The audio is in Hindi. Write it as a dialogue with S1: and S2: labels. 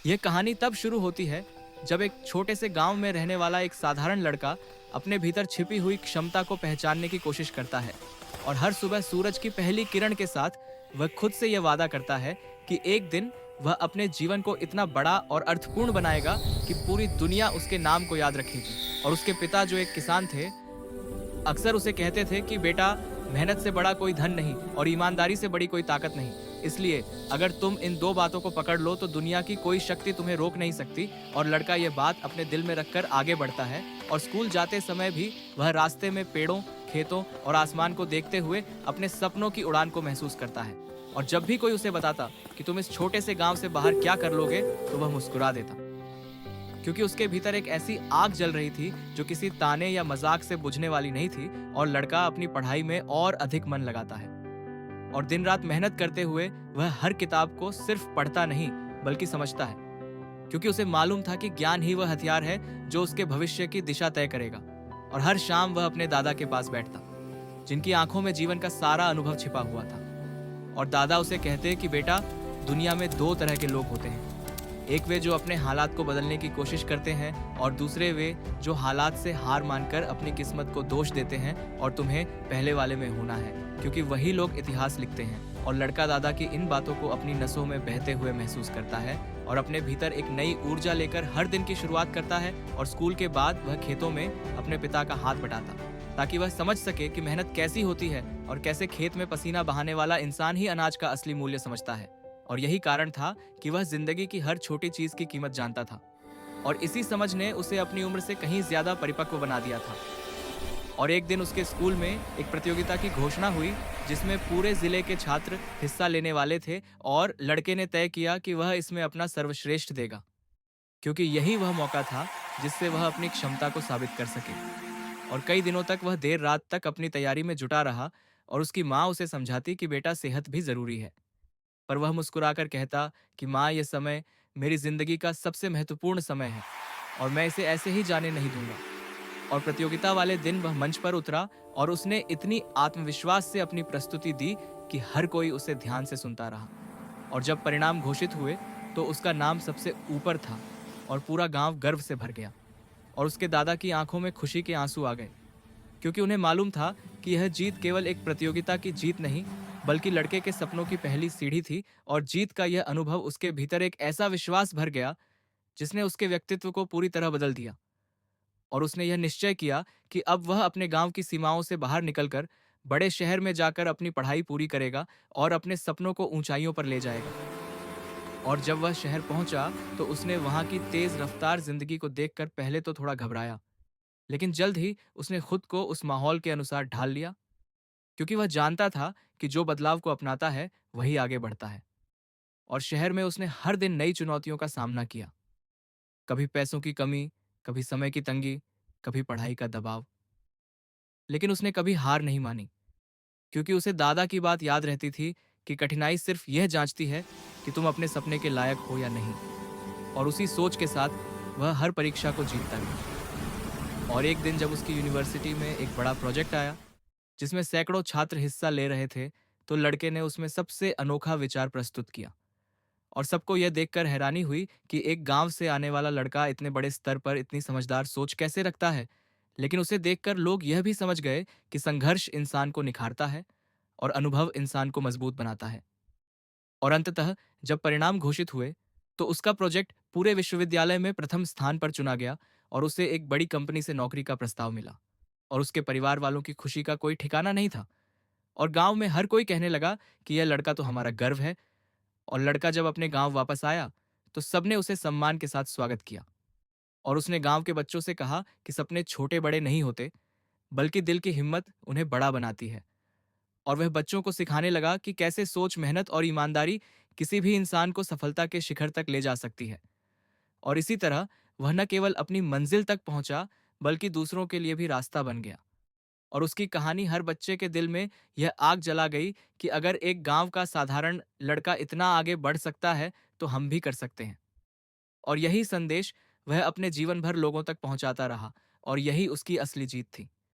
S1: यह कहानी तब शुरू होती है जब एक छोटे से गांव में रहने वाला एक साधारण लड़का अपने भीतर छिपी हुई क्षमता को पहचानने की कोशिश करता है और हर सुबह सूरज की पहली किरण के साथ वह खुद से यह वादा करता है कि एक दिन वह अपने जीवन को इतना बड़ा और अर्थपूर्ण बनाएगा कि पूरी दुनिया उसके नाम को याद रखेगी। और उसके पिता जो एक किसान थे अक्सर उसे कहते थे कि बेटा, मेहनत से बड़ा कोई धन नहीं और ईमानदारी से बड़ी कोई ताकत नहीं। इसलिए अगर तुम इन दो बातों को पकड़ लो तो दुनिया की कोई शक्ति तुम्हें रोक नहीं सकती। और लड़का ये बात अपने दिल में रखकर आगे बढ़ता है और स्कूल जाते समय भी वह रास्ते में पेड़ों, खेतों और आसमान को देखते हुए अपने सपनों की उड़ान को महसूस करता है। और जब भी कोई उसे बताता कि तुम इस छोटे से गांव से बाहर क्या कर लोगे, तो वह मुस्कुरा देता, क्योंकि उसके भीतर एक ऐसी आग जल रही थी जो किसी ताने या मजाक से बुझने वाली नहीं थी। और लड़का अपनी पढ़ाई में और अधिक मन लगाता है और दिन रात मेहनत करते हुए वह हर किताब को सिर्फ पढ़ता नहीं बल्कि समझता है, क्योंकि उसे मालूम था कि ज्ञान ही वह हथियार है जो उसके भविष्य की दिशा तय करेगा। और हर शाम वह अपने दादा के पास बैठता, जिनकी आंखों में जीवन का सारा अनुभव छिपा हुआ था। और दादा उसे कहते कि बेटा, दुनिया में दो तरह के लोग होते हैं, एक वे जो अपने हालात को बदलने की कोशिश करते हैं और दूसरे वे जो हालात से हार मानकर अपनी किस्मत को दोष देते हैं। और तुम्हें पहले वाले में होना है, क्योंकि वही लोग इतिहास लिखते हैं। और लड़का दादा की इन बातों को अपनी नसों में बहते हुए महसूस करता है और अपने भीतर एक नई ऊर्जा लेकर हर दिन की शुरुआत करता है। और स्कूल के बाद वह खेतों में अपने पिता का हाथ बटाता, ताकि वह समझ सके कि मेहनत कैसी होती है और कैसे खेत में पसीना बहाने वाला इंसान ही अनाज का असली मूल्य समझता है। और यही कारण था कि वह जिंदगी की हर छोटी चीज की कीमत जानता था। और इसी समझ ने उसे अपनी उम्र से कहीं ज्यादा परिपक्व बना दिया था। और एक दिन उसके स्कूल में एक प्रतियोगिता की घोषणा हुई, जिसमें पूरे जिले के छात्र हिस्सा लेने वाले थे। और लड़के ने तय किया कि वह इसमें अपना सर्वश्रेष्ठ देगा, क्योंकि यही वह मौका था जिससे वह अपनी क्षमता को साबित कर सके। और कई दिनों तक वह देर रात तक अपनी तैयारी में जुटा रहा और उसकी माँ उसे समझाती कि बेटा, सेहत भी जरूरी है। पर वह मुस्कुराकर कहता कि माँ, यह समय मेरी जिंदगी का सबसे महत्वपूर्ण समय है और मैं इसे ऐसे ही जाने नहीं दूंगा। और प्रतियोगिता वाले दिन वह मंच पर उतरा और उसने इतनी आत्मविश्वास से अपनी प्रस्तुति दी कि हर कोई उसे ध्यान से सुनता रहा। और जब परिणाम घोषित हुए तो उसका नाम सबसे ऊपर था और पूरा गांव गर्व से भर गया। और उसके दादा की आंखों में खुशी के आंसू आ गए, क्योंकि उन्हें मालूम था कि यह जीत केवल एक प्रतियोगिता की जीत नहीं, बल्कि लड़के के सपनों की पहली सीढ़ी थी। और जीत का यह अनुभव उसके भीतर एक ऐसा विश्वास भर गया जिसने उसके व्यक्तित्व को पूरी तरह बदल दिया। और उसने यह निश्चय किया कि अब वह अपने गांव की सीमाओं से बाहर निकलकर बड़े शहर में जाकर अपनी पढ़ाई पूरी करेगा और अपने सपनों को ऊंचाइयों पर ले जाएगा। और जब वह शहर पहुंचा तो उसने वहां की तेज रफ्तार जिंदगी को देखकर पहले तो थोड़ा घबराया, लेकिन जल्द ही उसने खुद को उस माहौल के अनुसार ढाल लिया, क्योंकि वह जानता था कि जो बदलाव को अपनाता है वही आगे बढ़ता है। और शहर में उसने हर दिन नई चुनौतियों का सामना किया, कभी पैसों की कमी, कभी समय की तंगी, कभी पढ़ाई का दबाव। लेकिन उसने कभी हार नहीं मानी, क्योंकि उसे दादा की बात याद रहती थी कि कठिनाई सिर्फ यह जांचती है कि तुम अपने सपने के लायक हो या नहीं। और उसी सोच के साथ वह हर परीक्षा को जीतता गया। और एक दिन जब उसकी यूनिवर्सिटी में एक बड़ा प्रोजेक्ट आया, जिसमें सैकड़ों छात्र हिस्सा ले रहे थे, तो लड़के ने उसमें सबसे अनोखा विचार प्रस्तुत किया। और सबको यह देखकर हैरानी हुई कि एक गांव से आने वाला लड़का इतने बड़े स्तर पर इतनी समझदार सोच कैसे रखता है। लेकिन उसे देखकर लोग यह भी समझ गए कि संघर्ष इंसान को निखारता है और अनुभव इंसान को मजबूत बनाता है। और अंततः जब परिणाम घोषित हुए तो उसका प्रोजेक्ट पूरे विश्वविद्यालय में प्रथम स्थान पर चुना गया और उसे एक बड़ी कंपनी से नौकरी का प्रस्ताव मिला। और उसके परिवार वालों की खुशी का कोई ठिकाना नहीं था। और गांव में हर कोई कहने लगा कि यह लड़का तो हमारा गर्व है। और लड़का जब अपने गांव वापस आया तो सबने उसे सम्मान के साथ स्वागत किया। और उसने गांव के बच्चों से कहा कि सपने छोटे बड़े नहीं होते, बल्कि दिल की हिम्मत उन्हें बड़ा बनाती है। और वह बच्चों को सिखाने लगा कि कैसे सोच, मेहनत और ईमानदारी किसी भी इंसान को सफलता के शिखर तक ले जा सकती है। और इसी तरह वह न केवल अपनी मंजिल तक पहुंचा, बल्कि दूसरों के लिए भी रास्ता बन गया। और उसकी कहानी हर बच्चे के दिल में यह आग जला गई कि अगर एक गांव का साधारण लड़का इतना आगे बढ़ सकता है तो हम भी कर सकते हैं। और यही संदेश वह अपने जीवन भर लोगों तक पहुंचाता रहा और यही उसकी असली जीत थी।